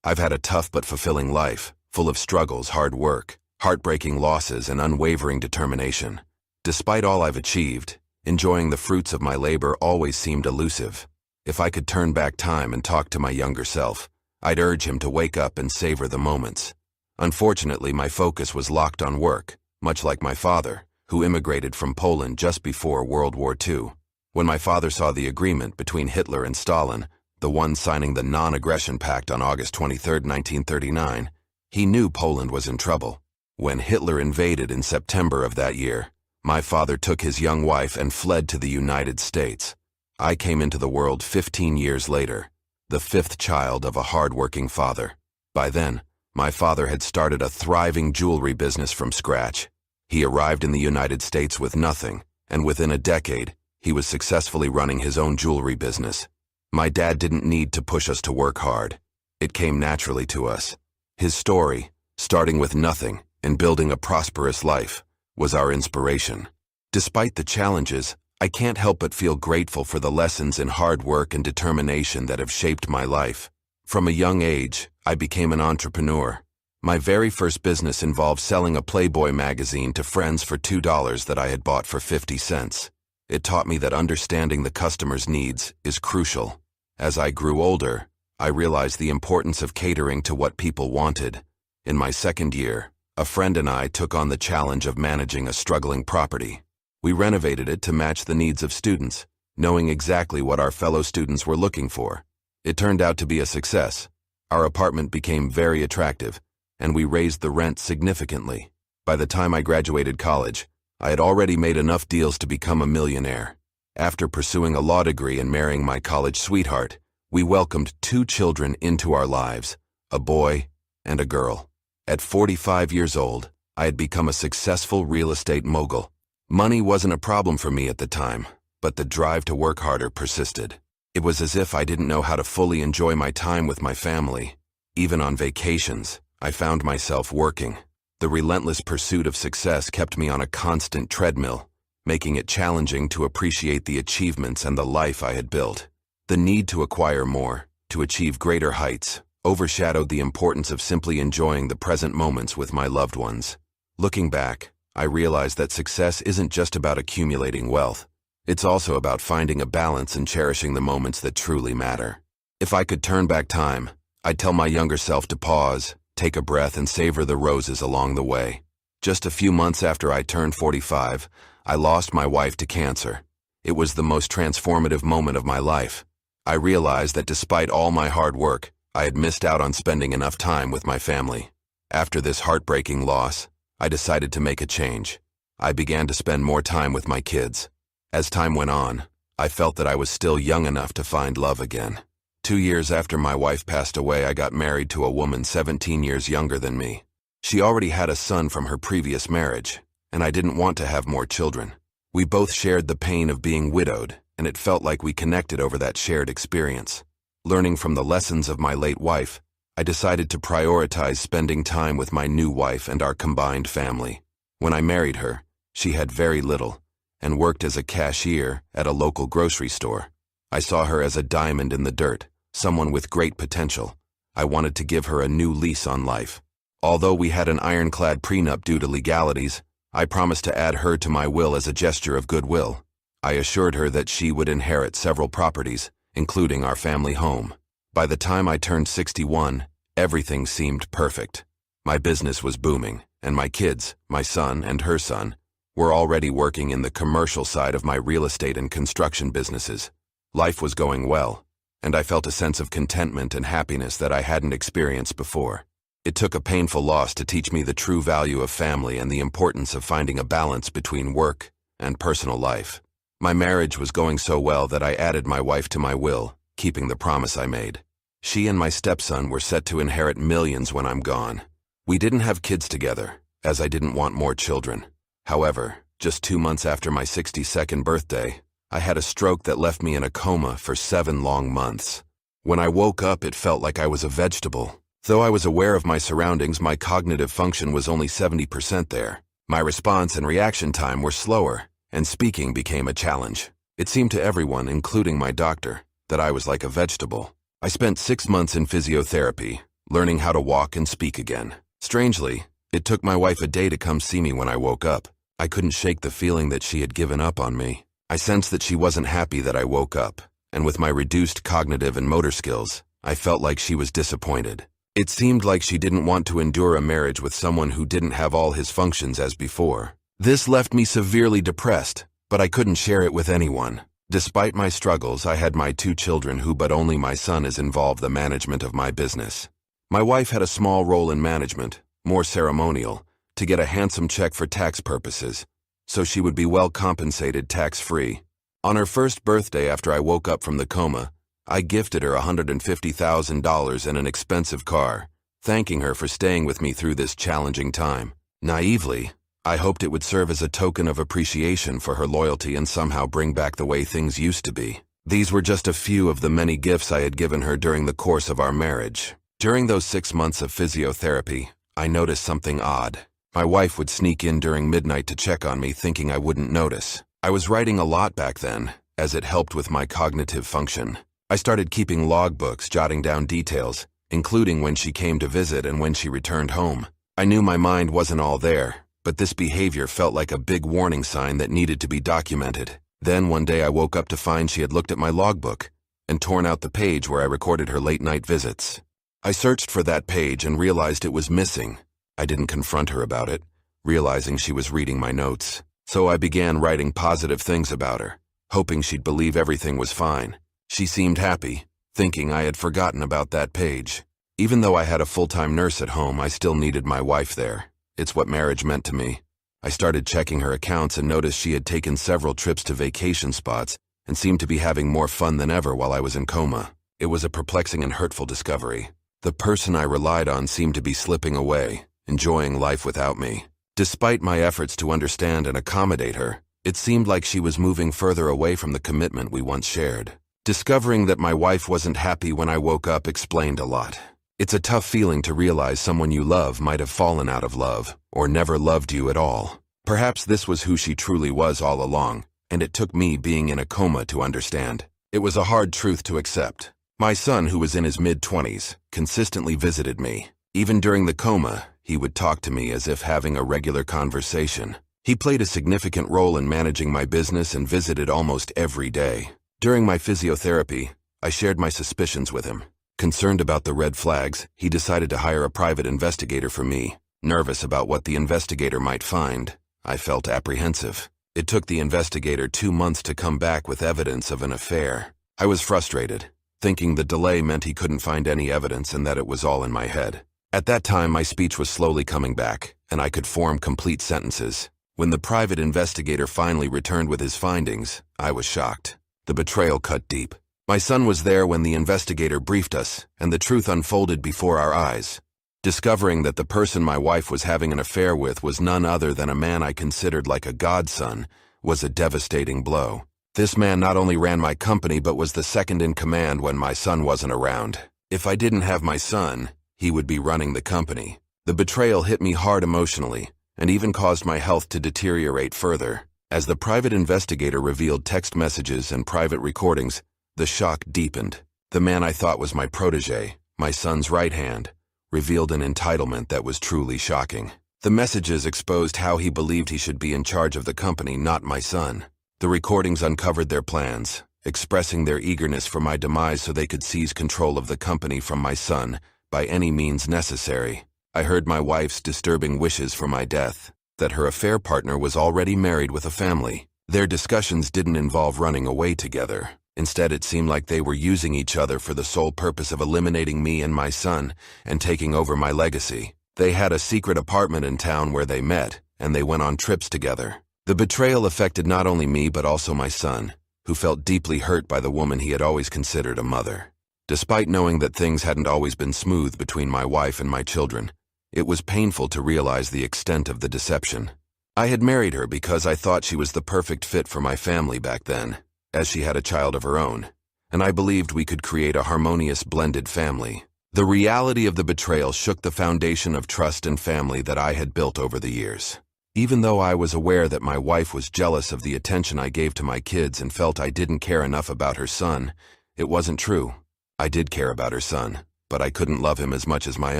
I've had a tough but fulfilling life, full of struggles, hard work, heartbreaking losses, and unwavering determination. Despite all I've achieved, enjoying the fruits of my labor always seemed elusive. If I could turn back time and talk to my younger self, I'd urge him to wake up and savor the moments. Unfortunately, my focus was locked on work, much like my father, who immigrated from Poland just before World War II. When my father saw the agreement between Hitler and Stalin, the one signing the Non-Aggression Pact on August 23, 1939, he knew Poland was in trouble. When Hitler invaded in September of that year, my father took his young wife and fled to the United States. I came into the world 15 years later, the fifth child of a hard-working father. By then, my father had started a thriving jewelry business from scratch. He arrived in the United States with nothing, and within a decade, he was successfully running his own jewelry business. My dad didn't need to push us to work hard. It came naturally to us. His story, starting with nothing and building a prosperous life, was our inspiration. Despite the challenges, I can't help but feel grateful for the lessons in hard work and determination that have shaped my life. From a young age, I became an entrepreneur. My very first business involved selling a Playboy magazine to friends for $2 that I had bought for 50 cents. It taught me that understanding the customer's needs is crucial. As I grew older, I realized the importance of catering to what people wanted. In my second year, a friend and I took on the challenge of managing a struggling property. We renovated it to match the needs of students, knowing exactly what our fellow students were looking for. It turned out to be a success. Our apartment became very attractive, and we raised the rent significantly. By the time I graduated college, I had already made enough deals to become a millionaire. After pursuing a law degree and marrying my college sweetheart, we welcomed 2 children into our lives, a boy and a girl. At 45 years old, I had become a successful real estate mogul. Money wasn't a problem for me at the time, but the drive to work harder persisted. It was as if I didn't know how to fully enjoy my time with my family. Even on vacations, I found myself working. The relentless pursuit of success kept me on a constant treadmill, making it challenging to appreciate the achievements and the life I had built. The need to acquire more, to achieve greater heights, overshadowed the importance of simply enjoying the present moments with my loved ones. Looking back, I realized that success isn't just about accumulating wealth. It's also about finding a balance and cherishing the moments that truly matter. If I could turn back time, I'd tell my younger self to pause, take a breath, and savor the roses along the way. Just a few months after I turned 45, I lost my wife to cancer. It was the most transformative moment of my life. I realized that despite all my hard work, I had missed out on spending enough time with my family. After this heartbreaking loss, I decided to make a change. I began to spend more time with my kids. As time went on, I felt that I was still young enough to find love again. 2 years after my wife passed away, I got married to a woman 17 years younger than me. She already had a son from her previous marriage, and I didn't want to have more children. We both shared the pain of being widowed, and it felt like we connected over that shared experience. Learning from the lessons of my late wife, I decided to prioritize spending time with my new wife and our combined family. When I married her, she had very little, and worked as a cashier at a local grocery store. I saw her as a diamond in the dirt, someone with great potential. I wanted to give her a new lease on life. Although we had an ironclad prenup due to legalities, I promised to add her to my will as a gesture of goodwill. I assured her that she would inherit several properties, including our family home. By the time I turned 61, everything seemed perfect. My business was booming, and my kids, my son and her son, were already working in the commercial side of my real estate and construction businesses. Life was going well, and I felt a sense of contentment and happiness that I hadn't experienced before. It took a painful loss to teach me the true value of family and the importance of finding a balance between work and personal life. My marriage was going so well that I added my wife to my will, keeping the promise I made. She and my stepson were set to inherit millions when I'm gone. We didn't have kids together, as I didn't want more children. However, just 2 months after my 62nd birthday, I had a stroke that left me in a coma for 7 long months. When I woke up, it felt like I was a vegetable. Though I was aware of my surroundings, my cognitive function was only 70% there. My response and reaction time were slower, and speaking became a challenge. It seemed to everyone, including my doctor, that I was like a vegetable. I spent 6 months in physiotherapy, learning how to walk and speak again. Strangely, it took my wife a day to come see me when I woke up. I couldn't shake the feeling that she had given up on me. I sensed that she wasn't happy that I woke up, and with my reduced cognitive and motor skills, I felt like she was disappointed. It seemed like she didn't want to endure a marriage with someone who didn't have all his functions as before. This left me severely depressed, but I couldn't share it with anyone. Despite my struggles, I had my 2 children who but only my son is involved in the management of my business. My wife had a small role in management, more ceremonial, to get a handsome check for tax purposes, so she would be well compensated tax-free. On her first birthday after I woke up from the coma, I gifted her $150,000 and an expensive car, thanking her for staying with me through this challenging time. Naively, I hoped it would serve as a token of appreciation for her loyalty and somehow bring back the way things used to be. These were just a few of the many gifts I had given her during the course of our marriage. During those 6 months of physiotherapy, I noticed something odd. My wife would sneak in during midnight to check on me, thinking I wouldn't notice. I was writing a lot back then, as it helped with my cognitive function. I started keeping logbooks, jotting down details, including when she came to visit and when she returned home. I knew my mind wasn't all there, but this behavior felt like a big warning sign that needed to be documented. Then one day I woke up to find she had looked at my logbook and torn out the page where I recorded her late-night visits. I searched for that page and realized it was missing. I didn't confront her about it, realizing she was reading my notes. So I began writing positive things about her, hoping she'd believe everything was fine. She seemed happy, thinking I had forgotten about that page. Even though I had a full-time nurse at home, I still needed my wife there. It's what marriage meant to me. I started checking her accounts and noticed she had taken several trips to vacation spots and seemed to be having more fun than ever while I was in coma. It was a perplexing and hurtful discovery. The person I relied on seemed to be slipping away, enjoying life without me. Despite my efforts to understand and accommodate her, it seemed like she was moving further away from the commitment we once shared. Discovering that my wife wasn't happy when I woke up explained a lot. It's a tough feeling to realize someone you love might have fallen out of love, or never loved you at all. Perhaps this was who she truly was all along, and it took me being in a coma to understand. It was a hard truth to accept. My son, who was in his mid-20s, consistently visited me. Even during the coma, he would talk to me as if having a regular conversation. He played a significant role in managing my business and visited almost every day. During my physiotherapy, I shared my suspicions with him. Concerned about the red flags, he decided to hire a private investigator for me. Nervous about what the investigator might find, I felt apprehensive. It took the investigator 2 months to come back with evidence of an affair. I was frustrated, thinking the delay meant he couldn't find any evidence and that it was all in my head. At that time, my speech was slowly coming back, and I could form complete sentences. When the private investigator finally returned with his findings, I was shocked. The betrayal cut deep. My son was there when the investigator briefed us, and the truth unfolded before our eyes. Discovering that the person my wife was having an affair with was none other than a man I considered like a godson was a devastating blow. This man not only ran my company but was the second in command when my son wasn't around. If I didn't have my son, he would be running the company. The betrayal hit me hard emotionally, and even caused my health to deteriorate further. As the private investigator revealed text messages and private recordings, the shock deepened. The man I thought was my protege, my son's right hand, revealed an entitlement that was truly shocking. The messages exposed how he believed he should be in charge of the company, not my son. The recordings uncovered their plans, expressing their eagerness for my demise so they could seize control of the company from my son by any means necessary. I heard my wife's disturbing wishes for my death, that her affair partner was already married with a family. Their discussions didn't involve running away together. Instead, it seemed like they were using each other for the sole purpose of eliminating me and my son and taking over my legacy. They had a secret apartment in town where they met, and they went on trips together. The betrayal affected not only me but also my son, who felt deeply hurt by the woman he had always considered a mother. Despite knowing that things hadn't always been smooth between my wife and my children, it was painful to realize the extent of the deception. I had married her because I thought she was the perfect fit for my family back then, as she had a child of her own, and I believed we could create a harmonious blended family. The reality of the betrayal shook the foundation of trust and family that I had built over the years. Even though I was aware that my wife was jealous of the attention I gave to my kids and felt I didn't care enough about her son, it wasn't true. I did care about her son, but I couldn't love him as much as my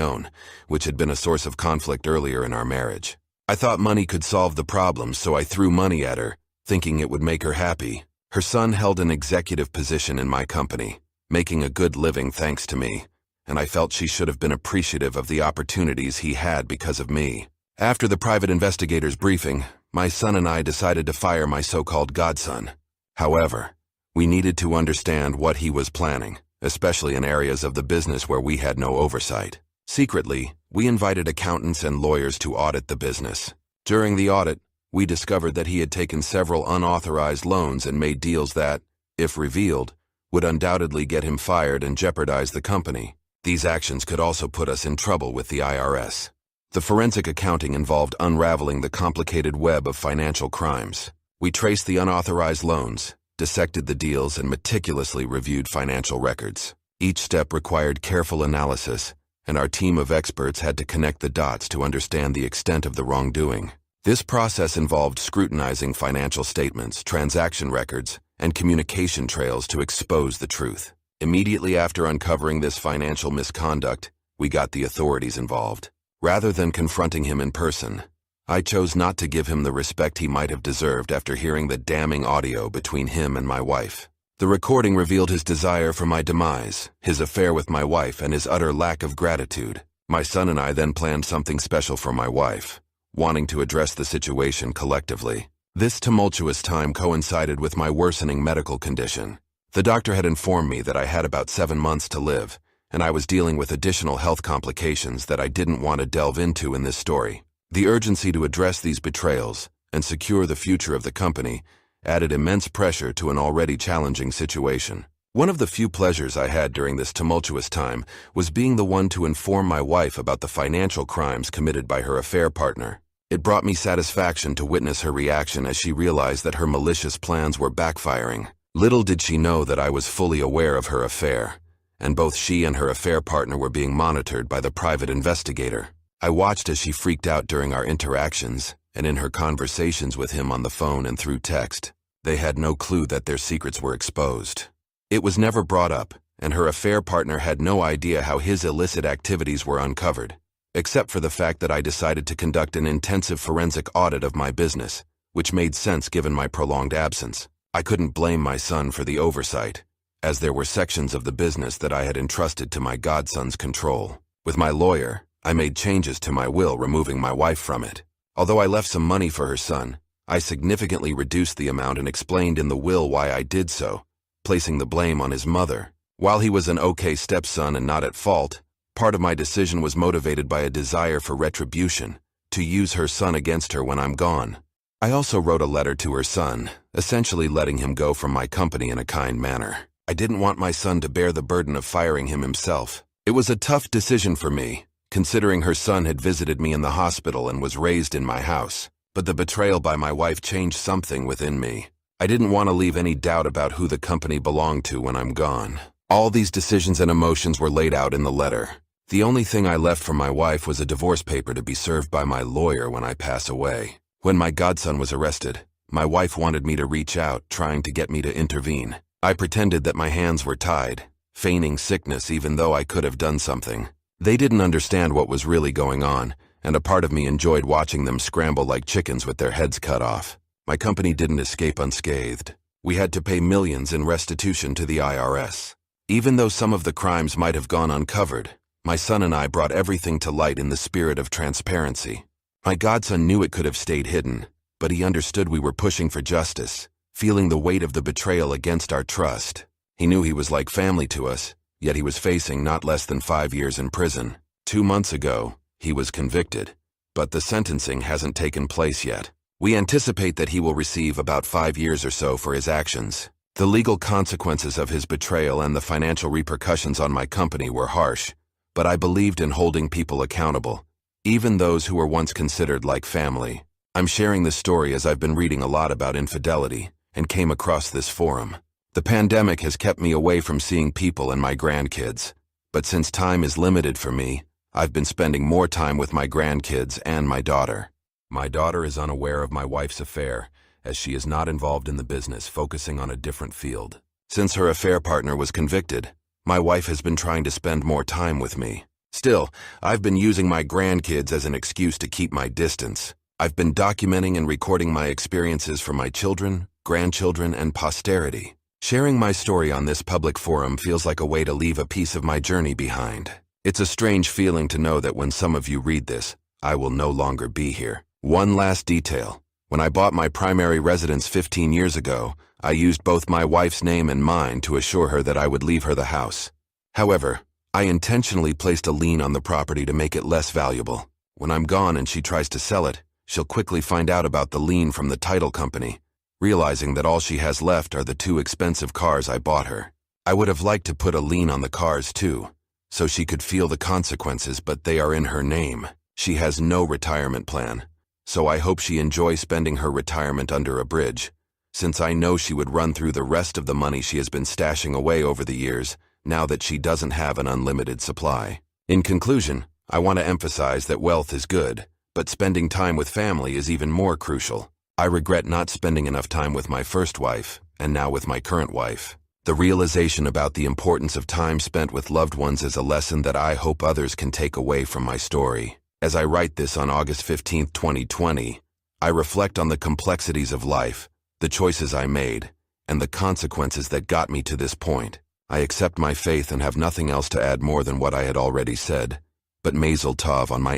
own, which had been a source of conflict earlier in our marriage. I thought money could solve the problem, so I threw money at her, thinking it would make her happy. Her son held an executive position in my company, making a good living thanks to me, and I felt she should have been appreciative of the opportunities he had because of me. After the private investigator's briefing, my son and I decided to fire my so-called godson. However, we needed to understand what he was planning, especially in areas of the business where we had no oversight. Secretly, we invited accountants and lawyers to audit the business. During the audit, we discovered that he had taken several unauthorized loans and made deals that, if revealed, would undoubtedly get him fired and jeopardize the company. These actions could also put us in trouble with the IRS. The forensic accounting involved unraveling the complicated web of financial crimes. We traced the unauthorized loans, dissected the deals, and meticulously reviewed financial records. Each step required careful analysis, and our team of experts had to connect the dots to understand the extent of the wrongdoing. This process involved scrutinizing financial statements, transaction records, and communication trails to expose the truth. Immediately after uncovering this financial misconduct, we got the authorities involved. Rather than confronting him in person, I chose not to give him the respect he might have deserved after hearing the damning audio between him and my wife. The recording revealed his desire for my demise, his affair with my wife, and his utter lack of gratitude. My son and I then planned something special for my wife, wanting to address the situation collectively. This tumultuous time coincided with my worsening medical condition. The doctor had informed me that I had about 7 months to live, and I was dealing with additional health complications that I didn't want to delve into in this story. The urgency to address these betrayals and secure the future of the company added immense pressure to an already challenging situation. One of the few pleasures I had during this tumultuous time was being the one to inform my wife about the financial crimes committed by her affair partner. It brought me satisfaction to witness her reaction as she realized that her malicious plans were backfiring. Little did she know that I was fully aware of her affair, and both she and her affair partner were being monitored by the private investigator. I watched as she freaked out during our interactions and in her conversations with him on the phone and through text. They had no clue that their secrets were exposed. It was never brought up, and her affair partner had no idea how his illicit activities were uncovered, except for the fact that I decided to conduct an intensive forensic audit of my business, which made sense given my prolonged absence. I couldn't blame my son for the oversight, as there were sections of the business that I had entrusted to my godson's control. With my lawyer, I made changes to my will, removing my wife from it. Although I left some money for her son, I significantly reduced the amount and explained in the will why I did so, placing the blame on his mother. While he was an okay stepson and not at fault, part of my decision was motivated by a desire for retribution, to use her son against her when I'm gone. I also wrote a letter to her son, essentially letting him go from my company in a kind manner. I didn't want my son to bear the burden of firing him himself. It was a tough decision for me, considering her son had visited me in the hospital and was raised in my house. But the betrayal by my wife changed something within me. I didn't want to leave any doubt about who the company belonged to when I'm gone. All these decisions and emotions were laid out in the letter. The only thing I left for my wife was a divorce paper to be served by my lawyer when I pass away. When my godson was arrested, my wife wanted me to reach out, trying to get me to intervene. I pretended that my hands were tied, feigning sickness even though I could have done something. They didn't understand what was really going on, and a part of me enjoyed watching them scramble like chickens with their heads cut off. My company didn't escape unscathed. We had to pay millions in restitution to the IRS. Even though some of the crimes might have gone uncovered, my son and I brought everything to light in the spirit of transparency. My godson knew it could have stayed hidden, but he understood we were pushing for justice, feeling the weight of the betrayal against our trust. He knew he was like family to us, yet he was facing not less than 5 years in prison. 2 months ago, he was convicted, but the sentencing hasn't taken place yet. We anticipate that he will receive about 5 years or so for his actions. The legal consequences of his betrayal and the financial repercussions on my company were harsh, but I believed in holding people accountable, even those who were once considered like family. I'm sharing this story as I've been reading a lot about infidelity and came across this forum. The pandemic has kept me away from seeing people and my grandkids, but since time is limited for me, I've been spending more time with my grandkids and my daughter. My daughter is unaware of my wife's affair, as she is not involved in the business, focusing on a different field. Since her affair partner was convicted, My wife has been trying to spend more time with me. Still, I've been using my grandkids as an excuse to keep my distance. I've been documenting and recording my experiences for my children, grandchildren, and posterity. Sharing my story on this public forum feels like a way to leave a piece of my journey behind. It's a strange feeling to know that when some of you read this, I will no longer be here. One last detail. When I bought my primary residence 15 years ago, I used both my wife's name and mine to assure her that I would leave her the house. However, I intentionally placed a lien on the property to make it less valuable. When I'm gone and she tries to sell it, she'll quickly find out about the lien from the title company, realizing that all she has left are the 2 expensive cars I bought her. I would have liked to put a lien on the cars too, so she could feel the consequences, but they are in her name. She has no retirement plan, so I hope she enjoys spending her retirement under a bridge, since I know she would run through the rest of the money she has been stashing away over the years, now that she doesn't have an unlimited supply. In conclusion, I want to emphasize that wealth is good, but spending time with family is even more crucial. I regret not spending enough time with my first wife, and now with my current wife. The realization about the importance of time spent with loved ones is a lesson that I hope others can take away from my story. As I write this on August 15, 2020, I reflect on the complexities of life, the choices I made, and the consequences that got me to this point. I accept my faith and have nothing else to add more than what I had already said, but Mazel Tov on my